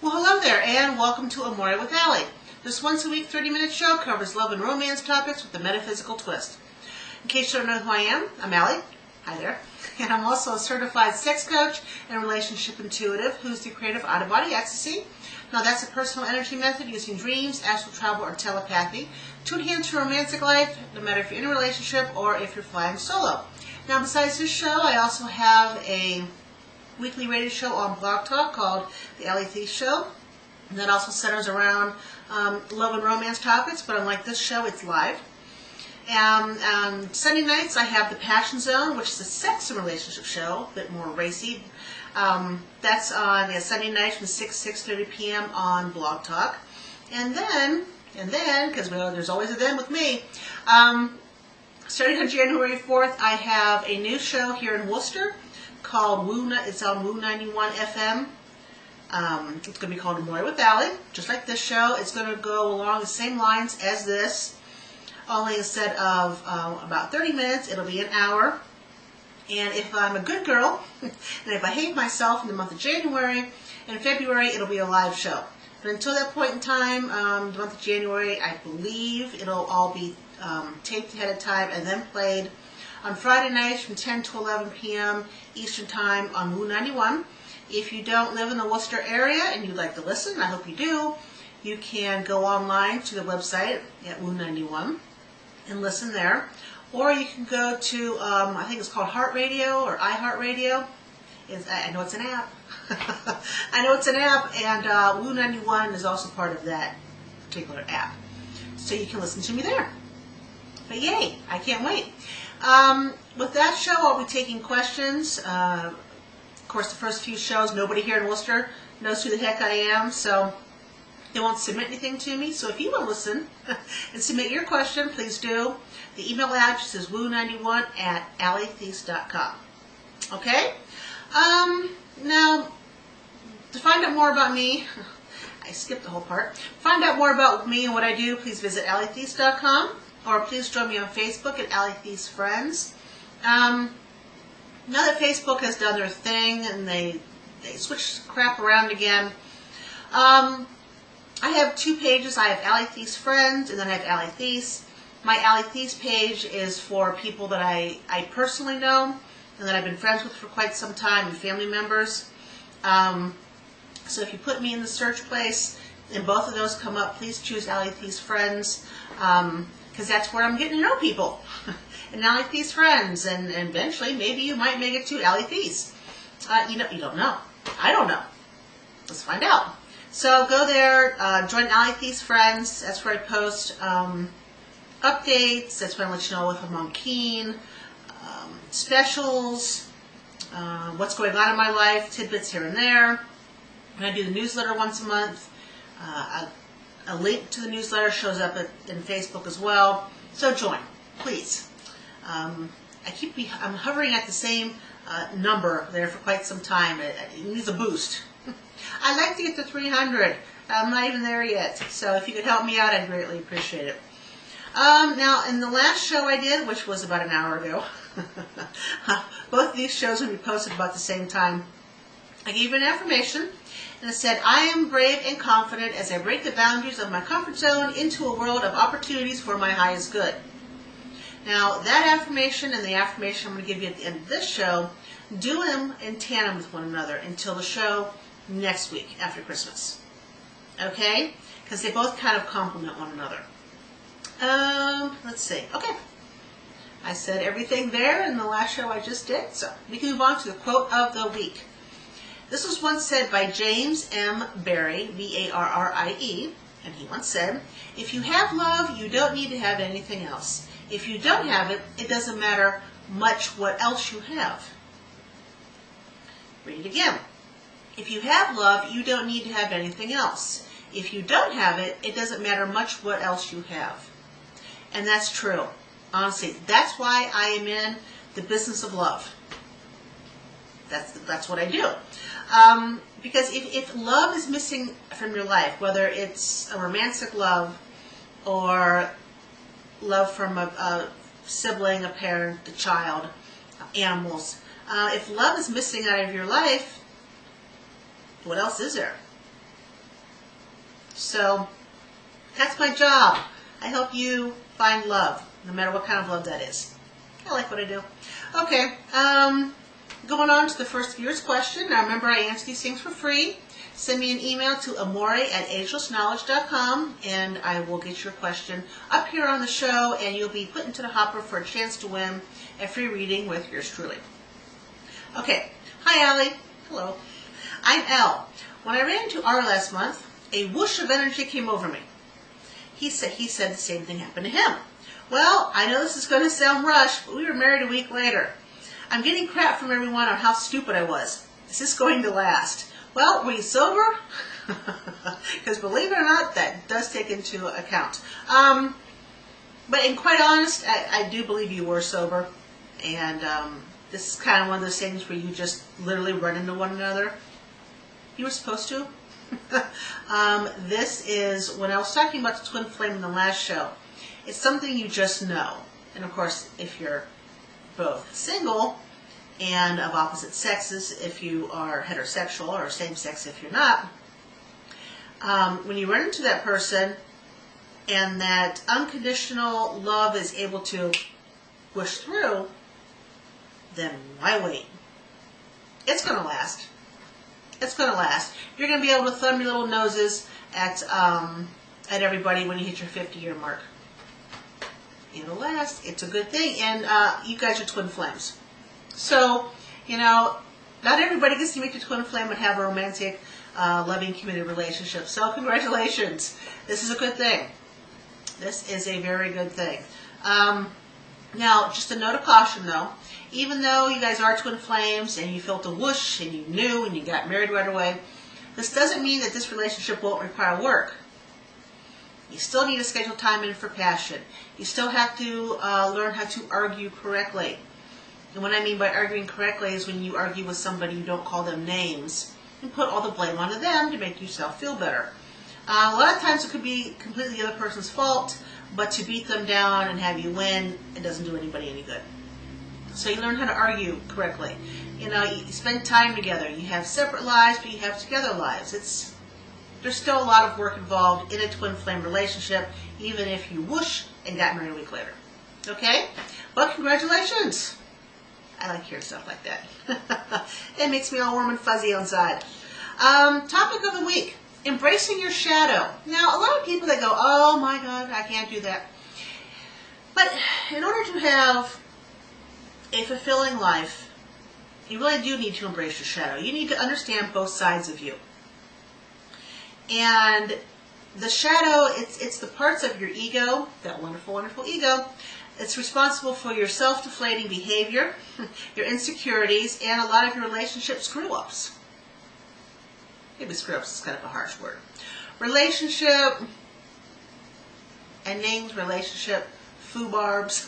Well, hello there, and welcome to Amore with Allie. This once-a-week 30-minute show covers love and romance topics with a metaphysical twist. In case you don't know who I am, I'm Allie. Hi there. And I'm also a certified sex coach and relationship intuitive who's the creator of out-of-body ecstasy. Now, that's a personal energy method using dreams, astral travel, or telepathy to enhance your romantic life, no matter if you're in a relationship or if you're flying solo. Now, besides this show, I also have a weekly radio show on Blog Talk called The Allie Thies Show. And that also centers around love and romance topics, but unlike this show, it's live. And Sunday nights, I have The Passion Zone, which is a sex and relationship show, a bit more racy. That's on Sunday nights from 6:30 p.m. on Blog Talk. And then, because there's always a then with me, starting on January 4th, I have a new show here in Worcester called it's on Woo 91 FM. It's going to be called Amore with Allie, just like this show. It's going to go along the same lines as this, only instead of about 30 minutes, it'll be an hour. And if I'm a good girl, and if I hate myself in the month of January, and February, it'll be a live show. But until that point in time, the month of January, I believe it'll all be taped ahead of time and then played on Friday nights from 10 to 11 p.m. Eastern Time on Woo 91. If you don't live in the Worcester area and you'd like to listen, I hope you do, you can go online to the website at Woo 91 and listen there. Or you can go to, I think it's called Heart Radio or iHeartRadio. I know it's an app. I know it's an app, and Woo 91 is also part of that particular app. So you can listen to me there. But yay, I can't wait. With that show, I'll be taking questions. Of course, the first few shows, nobody here in Worcester knows who the heck I am, so they won't submit anything to me. So if you want to listen and submit your question, please do. The email address is woo91@alliethies.com. Okay? Now, to find out more about me, I skipped the whole part. Find out more about me and what I do, please visit alliethies.com. Or please join me on Facebook at Allie Thies Friends. Now that Facebook has done their thing and they switched crap around again, I have two pages. I have Allie Thies Friends and then I have Allie Thies. My Allie Thies page is for people that I personally know and that I've been friends with for quite some time and family members. So if you put me in the search place and both of those come up, please choose Allie Thies Friends. Because that's where I'm getting to know people. And Allie Thies Friends, and eventually maybe you might make it to Allie Thies. You don't know. I don't know. Let's find out. So go there, join Allie Thies Friends. That's where I post updates. That's where I let you know if I'm on keen, specials, what's going on in my life, tidbits here and there. And I do the newsletter once a month. A link to the newsletter shows up in Facebook as well. So join, please. I'm hovering at the same number there for quite some time. It needs a boost. I'd like to get to 300. I'm not even there yet. So if you could help me out, I'd greatly appreciate it. Now, in the last show I did, which was about an hour ago, both of these shows will be posted about the same time. I gave you an affirmation. And it said, I am brave and confident as I break the boundaries of my comfort zone into a world of opportunities for my highest good. Now, that affirmation and the affirmation I'm going to give you at the end of this show, do them in tandem with one another until the show next week after Christmas. Okay? Because they both kind of complement one another. Let's see. Okay. I said everything there in the last show I just did, so we can move on to the quote of the week. This was once said by James M. Barrie, B-A-R-R-I-E, and he once said, if you have love, you don't need to have anything else. If you don't have it, it doesn't matter much what else you have. Read it again. If you have love, you don't need to have anything else. If you don't have it, it doesn't matter much what else you have. And that's true. Honestly, that's why I am in the business of love. That's what I do. Because if love is missing from your life, whether it's a romantic love or love from a sibling, a parent, a child, animals, if love is missing out of your life, what else is there? So that's my job. I help you find love, no matter what kind of love that is. I like what I do. Okay, going on to the first viewer's question. Now remember, I answer these things for free. Send me an email to amore@agelessknowledge.com, and I will get your question up here on the show, and you'll be put into the hopper for a chance to win a free reading with yours truly. Okay, hi Allie. Hello. I'm Elle. When I ran into R last month, a whoosh of energy came over me. He said the same thing happened to him. Well, I know this is going to sound rushed, but we were married a week later. I'm getting crap from everyone on how stupid I was. Is this going to last? Well, were you sober? Because believe it or not, that does take into account. But in quite honest, I do believe you were sober. And this is kind of one of those things where you just literally run into one another. You were supposed to. This is, when I was talking about the twin flame in the last show, it's something you just know. And of course, if you're both single and of opposite sexes, if you are heterosexual, or same sex if you're not, when you run into that person and that unconditional love is able to push through, then why wait? It's going to last. It's going to last. You're going to be able to thumb your little noses at everybody when you hit your 50-year mark. It'll last. It's a good thing. And you guys are twin flames. So, not everybody gets to meet the twin flame and have a romantic, loving, committed relationship. So, congratulations. This is a good thing. This is a very good thing. Now, just a note of caution, though. Even though you guys are twin flames and you felt a whoosh and you knew and you got married right away, this doesn't mean that this relationship won't require work. You still need to schedule time in for passion. You still have to learn how to argue correctly. And what I mean by arguing correctly is when you argue with somebody, you don't call them names and put all the blame onto them to make yourself feel better. A lot of times it could be completely the other person's fault, but to beat them down and have you win, it doesn't do anybody any good. So you learn how to argue correctly. You spend time together. You have separate lives, but you have together lives. There's still a lot of work involved in a twin flame relationship, even if you whoosh and got married a week later. Okay? But congratulations. I like hearing stuff like that. It makes me all warm and fuzzy inside. Topic of the week, embracing your shadow. Now, a lot of people, they go, oh my God, I can't do that. But in order to have a fulfilling life, you really do need to embrace your shadow. You need to understand both sides of you. And the shadow, it's the parts of your ego, that wonderful, wonderful ego. It's responsible for your self-deflating behavior, your insecurities, and a lot of your relationship screw-ups. Maybe screw-ups is kind of a harsh word. Relationship, and names, relationship, foobarbs.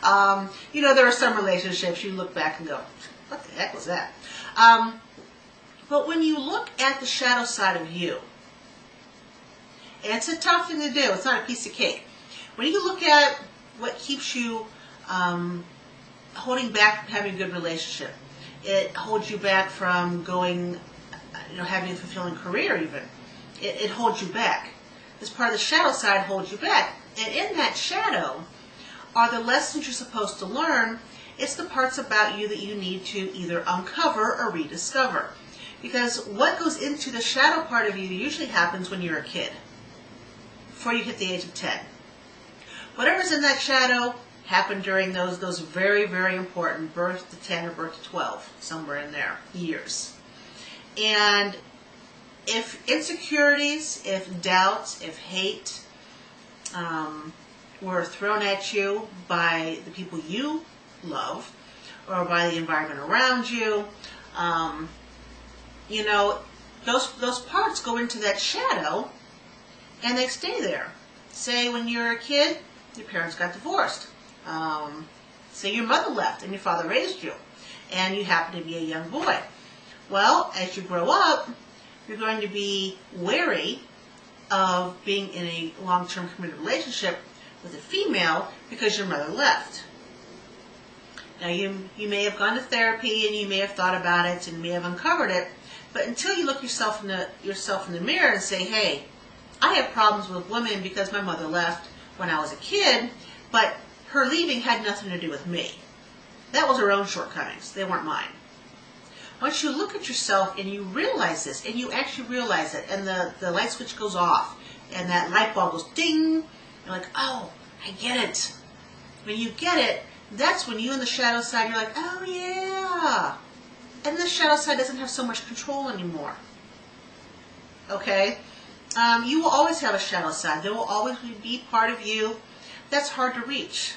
There are some relationships you look back and go, what the heck was that? But when you look at the shadow side of you, and it's a tough thing to do, it's not a piece of cake. When you look at what keeps you holding back from having a good relationship, it holds you back from going, having a fulfilling career even. It holds you back. This part of the shadow side holds you back. And in that shadow are the lessons you're supposed to learn. It's the parts about you that you need to either uncover or rediscover. Because what goes into the shadow part of you usually happens when you're a kid, before you hit the age of 10. Whatever's in that shadow happened during those very, very important birth to 10 or birth to 12, somewhere in there, years. And if insecurities, if doubts, if hate were thrown at you by the people you love or by the environment around you, those parts go into that shadow and they stay there. Say when you're a kid, your parents got divorced. Say your mother left and your father raised you and you happen to be a young boy. Well, as you grow up, you're going to be wary of being in a long-term committed relationship with a female because your mother left. Now, you may have gone to therapy and you may have thought about it and may have uncovered it, but until you look yourself in the mirror and say, hey, I have problems with women because my mother left when I was a kid, but her leaving had nothing to do with me. That was her own shortcomings. They weren't mine. Once you look at yourself and you realize this, and you actually realize it, and the light switch goes off, and that light bulb goes ding, you're like, oh, I get it. When you get it, that's when you in the shadow side, you're like, oh yeah. And the shadow side doesn't have so much control anymore. Okay? You will always have a shadow side. There will always be part of you that's hard to reach.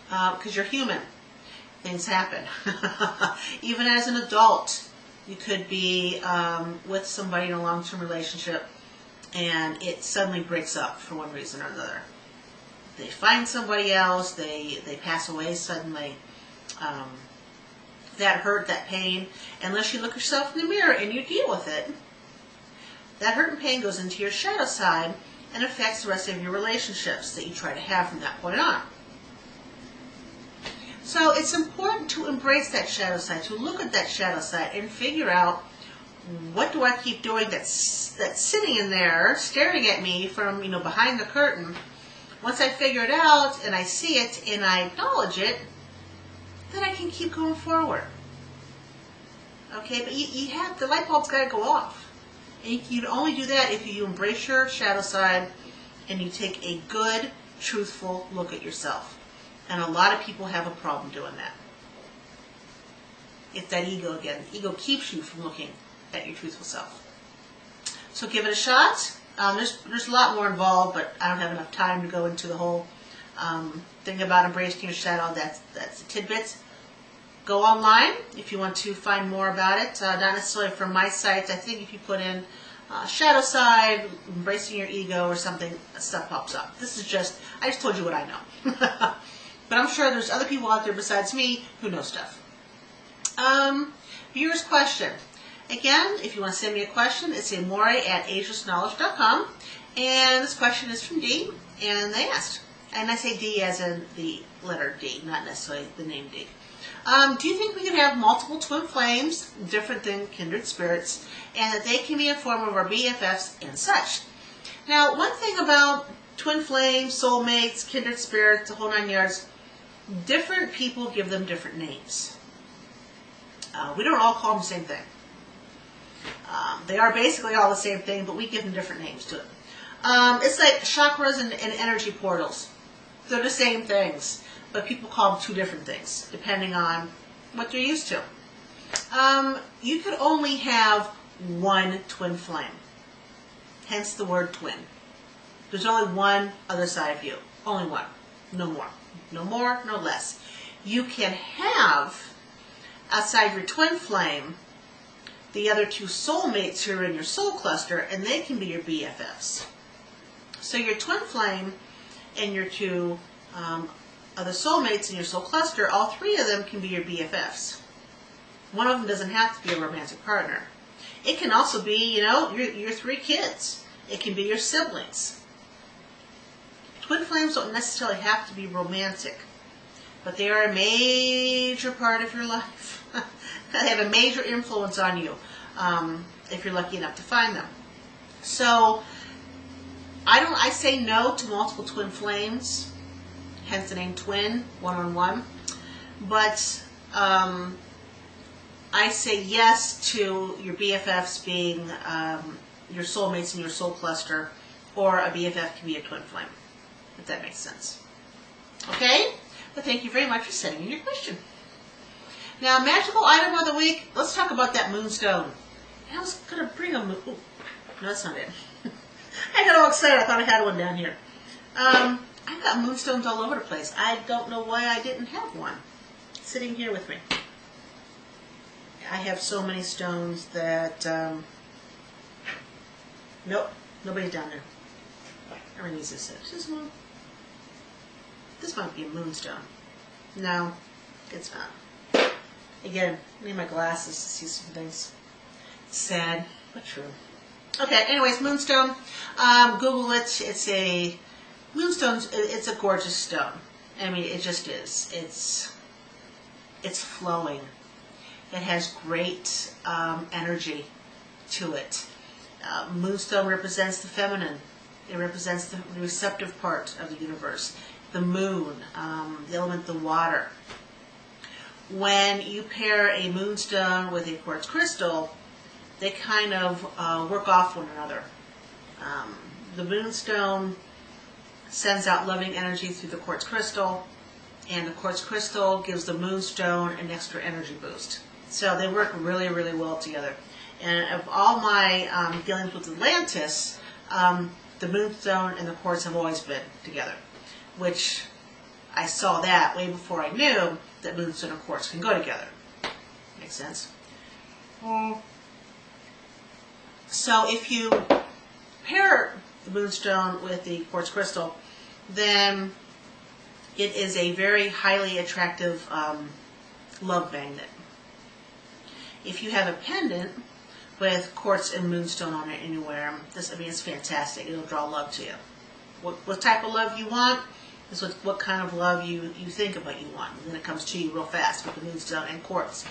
Because you're human. Things happen. Even as an adult, you could be with somebody in a long-term relationship and it suddenly breaks up for one reason or another. They find somebody else, they pass away suddenly. That hurt, that pain, unless you look yourself in the mirror and you deal with it, that hurt and pain goes into your shadow side and affects the rest of your relationships that you try to have from that point on. So it's important to embrace that shadow side, to look at that shadow side and figure out, what do I keep doing that's sitting in there staring at me from, behind the curtain. Once I figure it out and I see it and I acknowledge it, then I can keep going forward. Okay, but you have, the light bulb's got to go off. And you can only do that if you embrace your shadow side and you take a good, truthful look at yourself. And a lot of people have a problem doing that. It's that ego again. Ego keeps you from looking at your truthful self. So give it a shot. There's a lot more involved, but I don't have enough time to go into the whole thing about embracing your shadow. That's the tidbits. Go online if you want to find more about it. Not necessarily from my site. I think if you put in Shadowside, embracing your ego or something, stuff pops up. I just told you what I know. But I'm sure there's other people out there besides me who know stuff. Viewer's question. Again, if you want to send me a question, it's amore@agelessknowledge.com. And this question is from D, and they asked. And I say D as in the letter D, not necessarily the name D. Do you think we can have multiple twin flames, different than kindred spirits, and that they can be in form of our BFFs and such? Now, one thing about twin flames, soulmates, kindred spirits, the whole 9 yards, different people give them different names. We don't all call them the same thing. They are basically all the same thing, but we give them different names to it. It's like chakras and energy portals. They're the same things, but people call them two different things, depending on what they're used to. You could only have one twin flame, hence the word twin. There's only one other side of you. Only one. No more. No more, no less. You can have, outside your twin flame, the other two soulmates who are in your soul cluster, and they can be your BFFs. So your twin flame and your two other soulmates in your soul cluster, all three of them can be your BFFs. One of them doesn't have to be a romantic partner. It can also be, your three kids. It can be your siblings. Twin flames don't necessarily have to be romantic, but they are a major part of your life. They have a major influence on you if you're lucky enough to find them. So I say no to multiple twin flames, hence the name twin, one-on-one. But I say yes to your BFFs being your soulmates in your soul cluster, or a BFF can be a twin flame, if that makes sense. Okay? But thank you very much for sending in your question. Now, magical item of the week, let's talk about that Moonstone. And I was going to bring a no, that's not it. I got all excited, I thought I had one down here. I've got Moonstones all over the place. I don't know why I didn't have one sitting here with me. I have so many stones that, nope, nobody's down there. How many is this? Is this one? This might be a Moonstone. No, it's not. Again, I need my glasses to see some things. It's sad, but true. Okay, anyways, Moonstone. Google it. It's a Moonstone. It's a gorgeous stone. I mean, it just is. It's flowing. It has great energy to it. Moonstone represents the feminine. It represents the receptive part of the universe. The moon, the element of the water. When you pair a moonstone with a quartz crystal, they kind of work off one another. The moonstone sends out loving energy through the quartz crystal, and the quartz crystal gives the moonstone an extra energy boost. So they work really, really well together. And of all my dealings with Atlantis, the moonstone and the quartz have always been together, which I saw that way before I knew that moonstone and quartz can go together. Makes sense? So if you pair the moonstone with the quartz crystal, then it is a very highly attractive love magnet. If you have a pendant with quartz and moonstone on it anywhere, it's fantastic. It'll draw love to you. What type of love you want is what kind of love you think about you want. And then it comes to you real fast with the moonstone and quartz.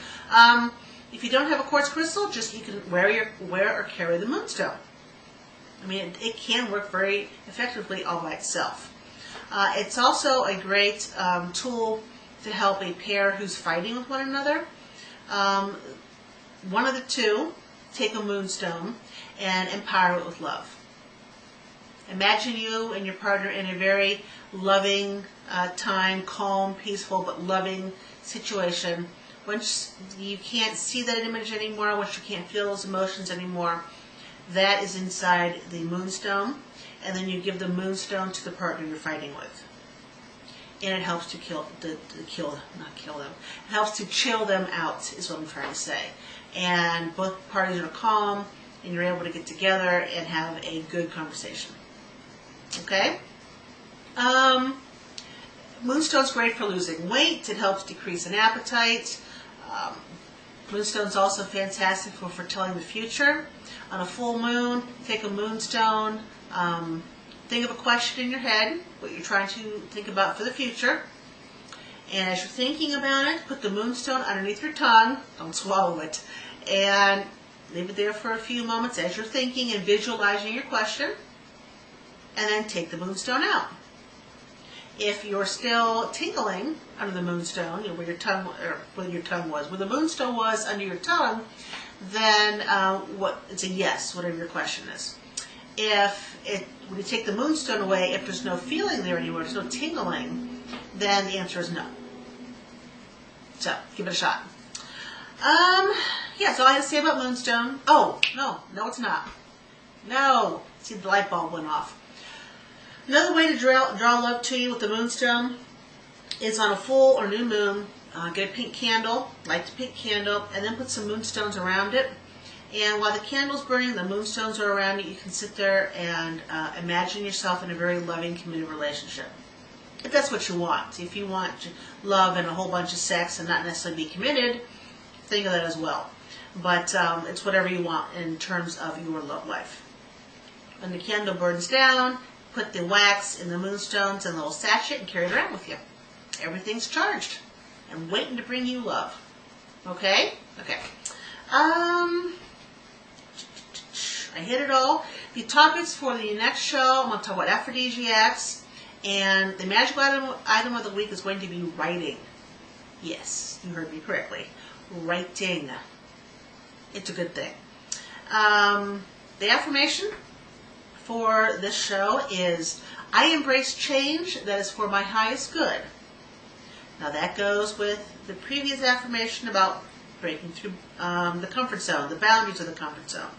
If you don't have a quartz crystal, you can wear or carry the moonstone. It can work very effectively all by itself. It's also a great tool to help a pair who's fighting with one another. One of the two, take a moonstone and empower it with love. Imagine you and your partner in a very loving time, calm, peaceful, but loving situation. Once you can't see that image anymore, once you can't feel those emotions anymore, that is inside the moonstone, and then you give the moonstone to the partner you're fighting with. And it helps to It helps to chill them out, is what I'm trying to say. And both parties are calm, and you're able to get together and have a good conversation. Okay? Moonstone's great for losing weight. It helps decrease an appetite. Moonstone's also fantastic for foretelling the future. On a full moon, take a moonstone, think of a question in your head, what you're trying to think about for the future. And as you're thinking about it, put the moonstone underneath your tongue. Don't swallow it. And leave it there for a few moments as you're thinking and visualizing your question. And then take the moonstone out. If you're still tingling under the moonstone, where the moonstone was under your tongue, then it's a yes, whatever your question is. When you take the moonstone away, if there's no feeling there anymore, there's no tingling, then the answer is no. So, give it a shot. That's all I have to say about moonstone. Oh, no, it's not. No. See, the light bulb went off. Another way to draw love to you with the moonstone is on a full or new moon. Get a pink candle, light the pink candle, and then put some moonstones around it. And while the candle's burning, the moonstones are around it, you can sit there and imagine yourself in a very loving, committed relationship. If that's what you want. If you want love and a whole bunch of sex and not necessarily be committed, think of that as well. But it's whatever you want in terms of your love life. When the candle burns down, put the wax in the moonstones in a little sachet and carry it around with you. Everything's charged and waiting to bring you love. Okay? Okay. I hit it all. The topics for the next show, I'm going to talk about aphrodisiacs, and the magical item of the week is going to be writing. Yes, you heard me correctly. Writing. It's a good thing. The affirmation for this show is, I embrace change that is for my highest good. Now that goes with the previous affirmation about breaking through the comfort zone, the boundaries of the comfort zone,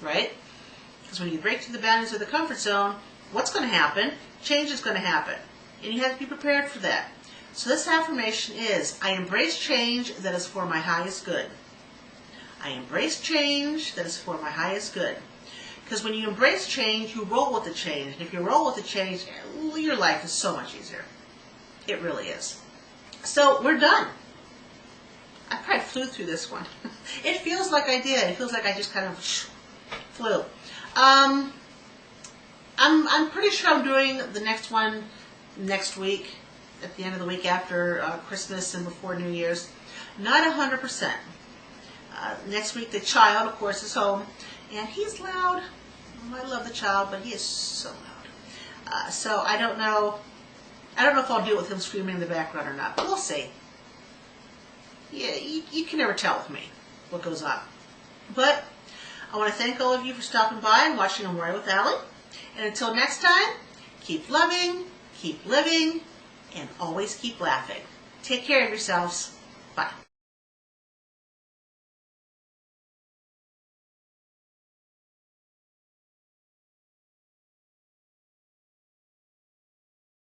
right? Because when you break through the boundaries of the comfort zone, what's going to happen? Change is going to happen. And you have to be prepared for that. So this affirmation is, I embrace change that is for my highest good. I embrace change that is for my highest good. Because when you embrace change, you roll with the change. And if you roll with the change, your life is so much easier. It really is. So we're done. I probably flew through this one. It feels like I did. It feels like I just kind of flew. I'm pretty sure I'm doing the next one next week, at the end of the week after Christmas and before New Year's. Not 100%. Next week the child, of course, is home, And he's loud. I love the child, but he is so loud. So I don't know if I'll deal with him screaming in the background or not. We'll see. Yeah, you can never tell with me what goes on. But I want to thank all of you for stopping by and watching Amore with Allie. And until next time, keep loving, keep living, and always keep laughing. Take care of yourselves. Bye.